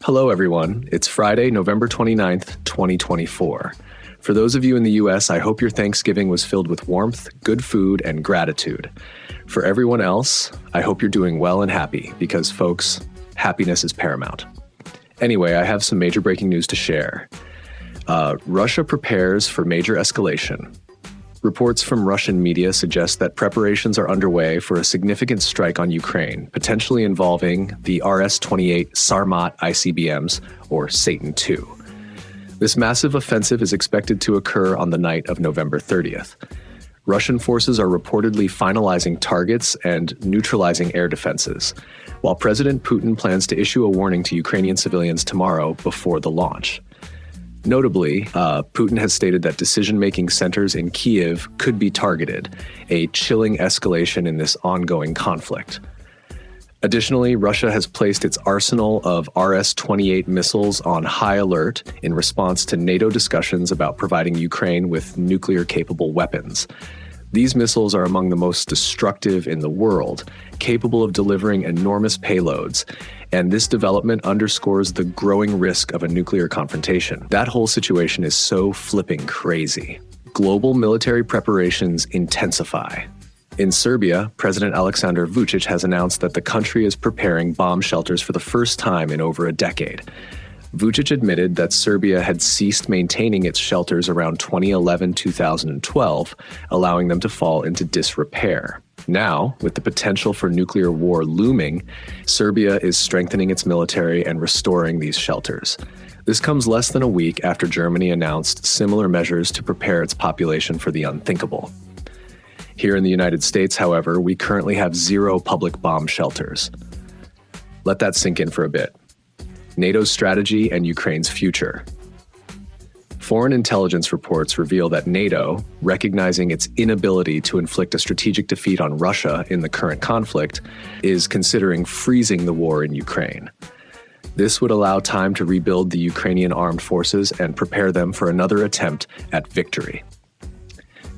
Hello, everyone. It's Friday, November 29th, 2024. For those of you in the U.S., I hope your Thanksgiving was filled with warmth, good food, and gratitude. For everyone else, I hope you're doing well and happy because, folks, happiness is paramount. Anyway, I have some major breaking news to share. Russia prepares for major escalation. Reports from Russian media suggest that preparations are underway for a significant strike on Ukraine, potentially involving the RS-28 Sarmat ICBMs, or Satan II. This massive offensive is expected to occur on the night of November 30th. Russian forces are reportedly finalizing targets and neutralizing air defenses, while President Putin plans to issue a warning to Ukrainian civilians tomorrow before the launch. Notably, Putin has stated that decision-making centers in Kyiv could be targeted, a chilling escalation in this ongoing conflict. Additionally, Russia has placed its arsenal of RS-28 missiles on high alert in response to NATO discussions about providing Ukraine with nuclear-capable weapons. These missiles are among the most destructive in the world, capable of delivering enormous payloads, and this development underscores the growing risk of a nuclear confrontation. That whole situation is so flipping crazy. Global military preparations intensify. In Serbia, President Aleksandar Vučić has announced that the country is preparing bomb shelters for the first time in over a decade. Vučić admitted that Serbia had ceased maintaining its shelters around 2011-2012, allowing them to fall into disrepair. Now, with the potential for nuclear war looming, Serbia is strengthening its military and restoring these shelters. This comes less than a week after Germany announced similar measures to prepare its population for the unthinkable. Here in the United States, however, we currently have 0 public bomb shelters. Let that sink in for a bit. NATO's strategy and Ukraine's future. Foreign intelligence reports reveal that NATO, recognizing its inability to inflict a strategic defeat on Russia in the current conflict, is considering freezing the war in Ukraine. This would allow time to rebuild the Ukrainian armed forces and prepare them for another attempt at victory.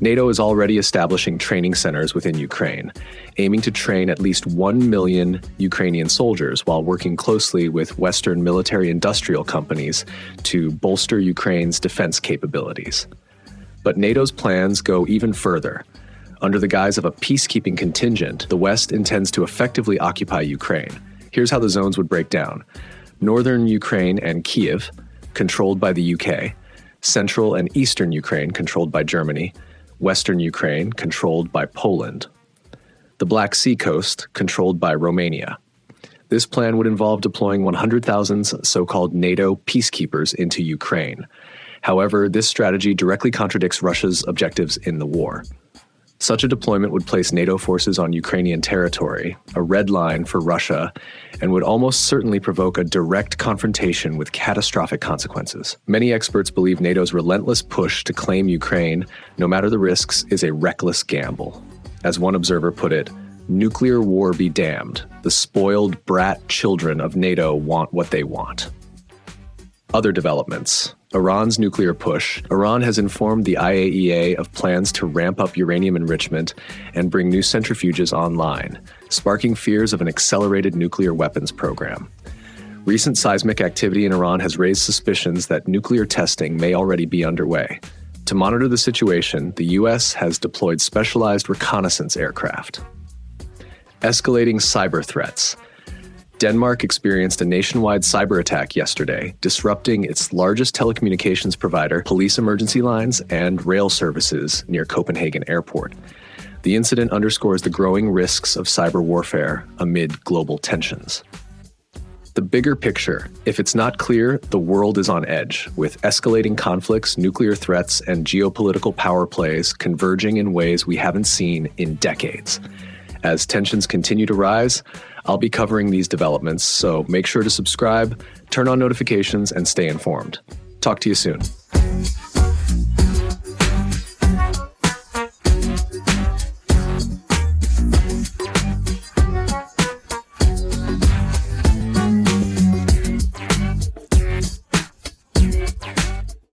NATO is already establishing training centers within Ukraine, aiming to train at least 1 million Ukrainian soldiers while working closely with Western military-industrial companies to bolster Ukraine's defense capabilities. But NATO's plans go even further. Under the guise of a peacekeeping contingent, the West intends to effectively occupy Ukraine. Here's how the zones would break down. Northern Ukraine and Kyiv, controlled by the UK. Central and eastern Ukraine, controlled by Germany. Western Ukraine, controlled by Poland. The Black Sea coast, controlled by Romania. This plan would involve deploying 100,000 so-called NATO peacekeepers into Ukraine. However, this strategy directly contradicts Russia's objectives in the war. Such a deployment would place NATO forces on Ukrainian territory, a red line for Russia, and would almost certainly provoke a direct confrontation with catastrophic consequences. Many experts believe NATO's relentless push to claim Ukraine, no matter the risks, is a reckless gamble. As one observer put it, nuclear war be damned. The spoiled brat children of NATO want what they want. Other developments. Iran's nuclear push. Iran has informed the IAEA of plans to ramp up uranium enrichment and bring new centrifuges online, sparking fears of an accelerated nuclear weapons program. Recent seismic activity in Iran has raised suspicions that nuclear testing may already be underway. To monitor the situation, the U.S. has deployed specialized reconnaissance aircraft. Escalating cyber threats. Denmark experienced a nationwide cyberattack yesterday, disrupting its largest telecommunications provider, police emergency lines, and rail services near Copenhagen Airport. The incident underscores the growing risks of cyber warfare amid global tensions. The bigger picture: if it's not clear, the world is on edge, with escalating conflicts, nuclear threats, and geopolitical power plays converging in ways we haven't seen in decades. As tensions continue to rise, I'll be covering these developments, so make sure to subscribe, turn on notifications, and stay informed. Talk to you soon.